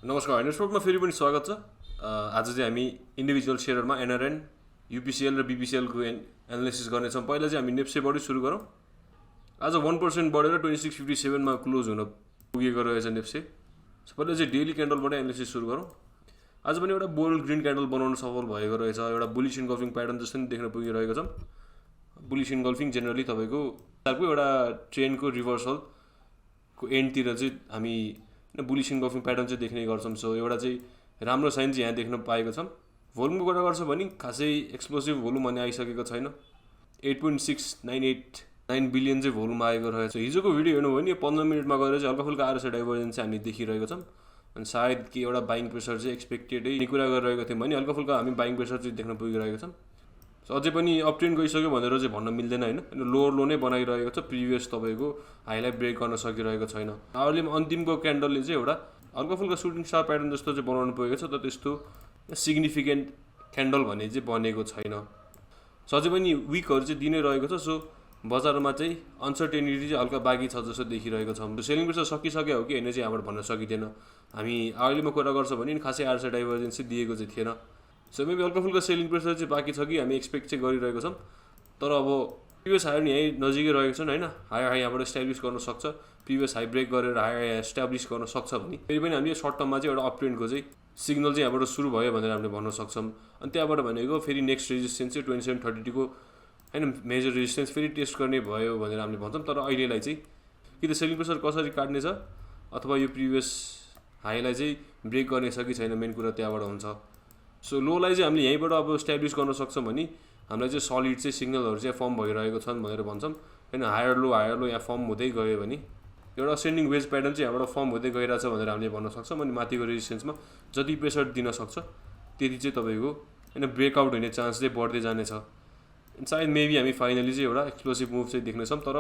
नमस्कार नेटवर्कमा फेरि पनि स्वागत छ। आज चाहिँ हामी इन्डिभिजुअल सेयरमा NRN UPCL र BPCL को एनालिसिस गर्नेछौँ। पहिला चाहिँ हामी नेप्सेबाटै सुरु गरौँ। आज 1% बढेर 2657 मा क्लोज हुन पुगेको रहेछ नेप्से। पहिला चाहिँ डेली क्यान्डलबाट एनालिसिस सुरु गरौँ। आज पनि एउटा बोल्ड ग्रीन क्यान्डल बनाउन सफल भएको रहेछ। एउटा बुलिश इन्गल्फिङ प्याटर्न जस्तो नि देख्न पुगिरहेको छ। बुलिश इन्गल्फिङ जेनरली तपाईको एउटा ट्रेन्डको रिभर्सलको एन्डतिर चाहिँ हामी बुलिश इन्गल्फिङ प्याटर्न चाहिँ देख्ने गर्छौँ। सो एउटा चाहिँ राम्रो साइन चाहिँ यहाँ देख्न पाएको छौँ। भोल्युमको कुरा गर्छ भने खासै एक्सप्लोसिभ भोल्युम भन्ने आइसकेको छैन। 8.6989 बिलियन चाहिँ भोल्युम आएको रहेछ। हिजोको भिडियो हेर्नु भने 15 मिनटमा गएर चाहिँ हल्का फुल्का आरएसआई डाइभर्जेन्स चाहिँ हामी देखिरहेको छौँ। अनि सायद कि एउटा बाइङ प्रेसर चाहिँ एक्सपेक्टेडै कुरा गरिरहेको थियौँ भने हल्का फुल्का हामी बाइङ प्रेसर चाहिँ देख्न पुगिरहेको छौँ। सो अझै पनि अप ट्रेन्ड गइसक्यो भनेर चाहिँ भन्न मिल्दैन हैन। लोअर लो नै बनाइरहेको छ। प्रिभियस तपाईको हाईलाई ब्रेक गर्न सकिरहेको छैन। अहिले अन्तिमको क्यान्डलले चाहिँ एउटा हल्का फुल्का सुटिङ स्टार प्याटर्न जस्तो चाहिँ बनाउनु पुगेको छ। तर त्यस्तो सिग्निफिकेन्ट क्यान्डल भन्ने चाहिँ बनेको छैन। सो अझै पनि विकहरु चाहिँ दिनै रहेको छ। सो बजारमा चाहिँ अनसर्टेनिटी चाहिँ हल्का बाँकी छ जस्तो देखिरहेको छ। सेलिङ प्रेसर सकिसक्यो हो कि हैन चाहिँ यहाँबाट भन्न सकिदैन। हामी अहिलेमा कुरा गर्छ भने खासै आरएसआई डाइभर्जेन्स चाहिँ दिएको चाहिँ थिएन। सो मेबी हल्का फुल्का सेलिङ प्रेसर चाहिँ बाँकी छ कि हामी एक्सपेक्ट चाहिँ गरिरहेको छौँ। तर अब प्रिभियस हाई नि यहीँ नजिकै रहेको छन् हैन। हाई यहाँबाट एस्टाब्लिस गर्न सक्छ। प्रिभियस हाई ब्रेक गरेर हाई एस्टाब्लिस गर्न सक्छ भने फेरि पनि हामीले सर्ट टर्ममा चाहिँ एउटा अप ट्रेन्डको चाहिँ सिग्नल चाहिँ यहाँबाट सुरु भयो भनेर हामीले भन्न सक्छौँ। अनि त्यहाँबाट भनेको फेरि नेक्स्ट रेजिस्टेन्स चाहिँ 2732 को हैन मेजर रेजिस्टेन्स फेरि टेस्ट गर्ने भयो भनेर हामीले भन्छौँ। तर अहिलेलाई चाहिँ कि त सेलिङ प्रेसर कसरी काट्ने छ अथवा यो प्रिभियस हाईलाई चाहिँ ब्रेक गर्ने छ कि छैन, मेन कुरा त्यहाँबाट हुन्छ। सो लोलाई चाहिँ हामीले यहीँबाट अब एस्टाब्लिस गर्न सक्छौँ भने हामीलाई चाहिँ सलिड चाहिँ सिग्नलहरू चाहिँ फर्म भइरहेको छन् भनेर भन्छौँ हैन। हायर लो यहाँ फर्म हुँदै गयो भने एउटा असेन्डिङ वेज प्याटर्न चाहिँ यहाँबाट फर्म हुँदै गइरहेछ भनेर हामीले भन्न सक्छौँ। अनि माथिको रेजिस्टेन्समा जति प्रेसर दिन सक्छ त्यति चाहिँ तपाईँको हैन ब्रेकआउट हुने चान्स चाहिँ बढ्दै जानेछ। सायद मेबी हामी फाइनली चाहिँ एउटा एक्सप्लोसिभ मुभ चाहिँ देख्नेछौँ। तर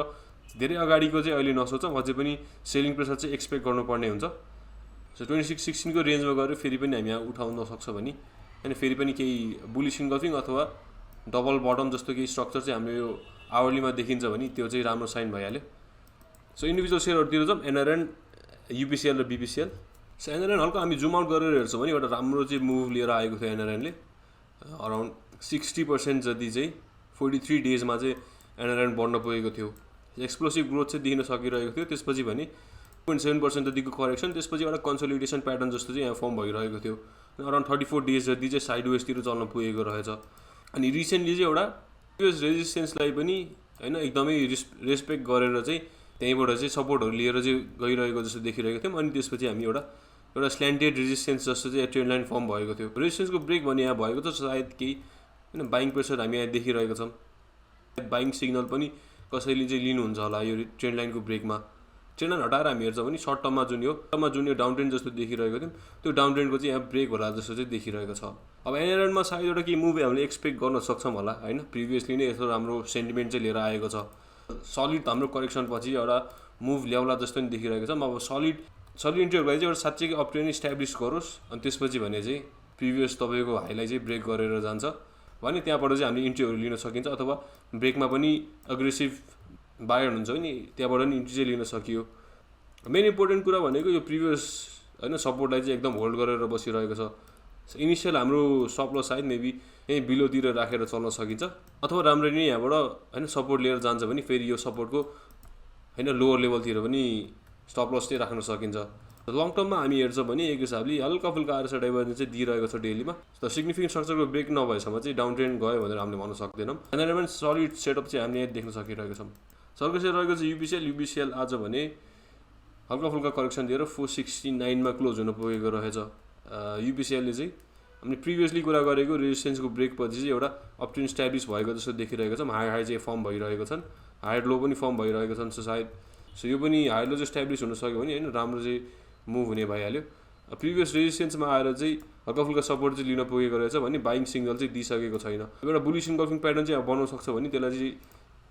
धेरै अगाडिको चाहिँ अहिले नसोचौँ। अझै पनि सेलिङ प्रेसर चाहिँ एक्सपेक्ट गर्नुपर्ने हुन्छ। सो 2616 को रेन्जमा गएर फेरि पनि हामी यहाँ उठाउन सक्छ भने हैन फेरि पनि केही बुलिश इन्गल्फिङ अथवा डबल बटम जस्तो केही स्ट्रक्चर चाहिँ हाम्रो यो आवरलीमा देखिन्छ भने त्यो चाहिँ राम्रो साइन भइहाल्यो। सो इन्डिभिजुअल सेयरहरुतिर जाउँ। NRN UPCL र BPCL। सो NRN हल्का हामी जुम आउट गरेर हेर्छौँ भने एउटा राम्रो चाहिँ मुभ लिएर आएको थियो NRN ले। अराउन्ड 60% जति चाहिँ 43 डेजमा चाहिँ NRN बढ्न पुगेको थियो। एक्सप्लोसिभ ग्रोथ चाहिँ दिन सकिरहेको थियो। त्यसपछि भने 0.7% जतिको करेक्सन, त्यसपछि एउटा कन्सोलिडेसन प्याटर्न जस्तो चाहिँ यहाँ फर्म भइरहेको थियो। अराउन्ड 34 डेज जति चाहिँ साइडवेजतिर चल्न पुगेको रहेछ। अनि रिसेन्टली चाहिँ एउटा प्रिभियस रेजिस्टेन्सलाई पनि हैन एकदमै रेस्पेक्ट गरेर चाहिँ त्यहीँबाट चाहिँ सपोर्टहरू लिएर चाहिँ गइरहेको जस्तो देखिरहेको थियौँ। अनि त्यसपछि हामी एउटा स्ल्यान्टेड रेजिस्टेन्स जस्तो चाहिँ ट्रेन्ड लाइन फर्म भएको थियो। रेजिस्टेन्सको ब्रेक भने यहाँ भएको छ। सायद केही हैन बाइङ प्रेसर हामी यहाँ देखिरहेको छौँ। बाइङ सिग्नल पनि कसैले चाहिँ लिनुहुन्छ होला यो ट्रेन्ड लाइनको ब्रेकमा। ट्रेन्ड लाइन हटाएर हामी हेर्छौँ भने सर्ट टर्ममा जुन यो डाउन ट्रेन्ड जस्तो देखिरहेको थियौँ त्यो डाउन ट्रेन्डको चाहिँ यहाँ ब्रेक होला जस्तो चाहिँ देखिरहेको छ। अब NRNमा सायद एउटा केही मुभ हामीले एक्सपेक्ट गर्न सक्छौँ होला हैन। प्रिभियसली नै यस्तो राम्रो सेन्टिमेन्ट चाहिँ लिएर आएको छ। सलिड हाम्रो करेक्सन पछि एउटा मुभ ल्याउला जस्तो नि देखिरहेको छ। अब सलिड इन्ट्रीहरुलाई चाहिँ एउटा साच्चै अप ट्रेन्ड इस्टाब्लिस गरोस् अनि त्यसपछि भने चाहिँ प्रिभियस तपाईँको हाईलाई चाहिँ ब्रेक गरेर जान्छ भने त्यहाँबाट चाहिँ हामीले इन्ट्रीहरु लिन सकिन्छ। अथवा ब्रेकमा पनि अग्रेसिभ बायर हुन्छ नि त्यहाँबाट नि इन्ट्री चाहिँ लिन सकियो। मेन इम्पोर्टेन्ट कुरा भनेको यो प्रिभियस हैन सपोर्टलाई चाहिँ एकदम होल्ड गरेर बसिरहेको छ। इनिशियल हाम्रो स्टप लस सायद मेबी यही बिलोतिर राखेर चल्न सकिन्छ अथवा राम्ररी नै यहाँबाट हैन सपोर्ट लिएर जान्छ भने फेरि यो सपोर्टको हैन लोअर लेभलतिर पनि स्टप लस चाहिँ राख्न सकिन्छ। लङ टर्ममा हामी हेर्छौँ भने एक हिसाबले हल्का फुल्का आरएसआई डाइभर्जेन्स चाहिँ दिइरहेको छ डेलीमा। तर सिग्निफिकेन्ट स्ट्रक्चरको ब्रेक नभएसम्म चाहिँ डाउन ट्रेन्ड गयो भनेर हामीले भन्न सक्दैनौँ। एनभाइरोमेन्ट सलिड सेटअप चाहिँ हामीले देख्न सकिरहेको छौँ। सर्को सेयर रहेको छ UPCL आज भने हल्का फुल्का करेक्सन दिएर 469 मा क्लोज हुन पुगेको रहेछ। UPCL ले चाहिँ हामीले प्रिभियसली कुरा गरेको रेजिस्टेन्सको ब्रेक पछि चाहिँ एउटा अप ट्रेन्ड एस्टाब्लिस भएको जस्तो देखिरहेको छ। हाई चाहिँ फर्म भइरहेको छन्, हायर लो पनि फर्म भइरहेको छन्। सो यो पनि हाई लो चाहिँ एस्टाब्लिस हुन सक्यो भने हैन राम्रो चाहिँ मुभ हुने भइहाल्यो। प्रिभियस रेजिस्टेन्समा आएर चाहिँ हल्का फुल्का सपोर्ट चाहिँ लिन पुगेको रहेछ भने बाइङ सिग्नल चाहिँ दिइसकेको छैन। एउटा बुलिश इन्गल्फिङ प्याटर्न चाहिँ बनाउन सक्छ भने त्यसलाई चाहिँ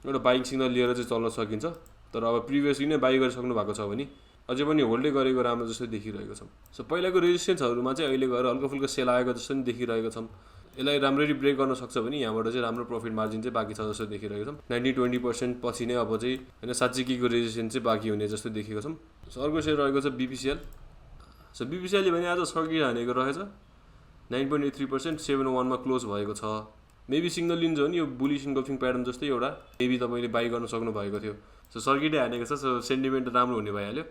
एउटा बाइङ सिग्नल लिएर चाहिँ चल्न सकिन्छ। तर अब प्रिभियसली नै बाइ गरिसक्नु भएको छ भने अझै पनि होल्डै गरेको राम्रो जस्तो देखिरहेको छ। सो पहिलाको रेजिस्टेन्सहरुमा चाहिँ अहिले गएर हल्का फुल्का सेल आएको जस्तो नि देखिरहेको छ। यसलाई राम्ररी ब्रेक गर्न सक्छ भने यहाँबाट चाहिँ राम्रो प्रफिट मार्जिन चाहिँ बाँकी छ जस्तो देखिरहेको छ। 90-20% पछि नै अब चाहिँ हैन साच्चीकीको रेजिस्टेन्स चाहिँ बाँकी हुने जस्तो देखेको छौँ। अर्को सेयर रहेको छ BPCL। सो BPCL भने आज सर्किट हानेको रहेछ 9.83% 701 मा क्लोज भएको छ मेबी सिग्नल लिन्छ हो नि यो बुलिश इन्गल्फिङ प्याटर्न जस्तै एउटा मेबी तपाईले बाइ गर्न सक्नु भएको थियो सो सर्किटै हानेको छ सो सेन्टिमेन्ट राम्रो हुने भइहाल्यो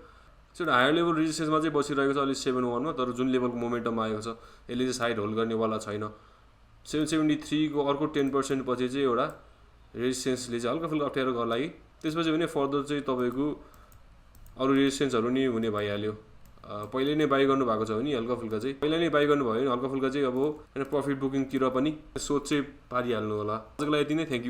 सो हायर लेभल रेजिस्टेन्समा चाहिँ बसिरहेको छ अलि 701 मा तर जुन लेभलको मोमेन्टम आएको छ यसले चाहिँ साइड होल्ड गर्नेवाला छैन 773 को अर्को 10% पछि चाहिँ एउटा रेजिस्टेन्सले चाहिँ हल्का फुल्का अप्ठ्यारो गर्न लागि त्यसपछि भने फर्दर चाहिँ तपाईको अरु रेजिस्टेन्सहरु नि हुने भइहाल्यो पहिले नै बाइ गर्नु भएको छ भने हल्का फुल्का चाहिँ पहिले नै बाइ गर्नु भयो भने हल्का फुल्का चाहिँ अब हैन प्रॉफिट बुकिङ तिर पनि सोच चाहिँ पारिहाल्नु होला आजको लागि यति नै थ्यांक यू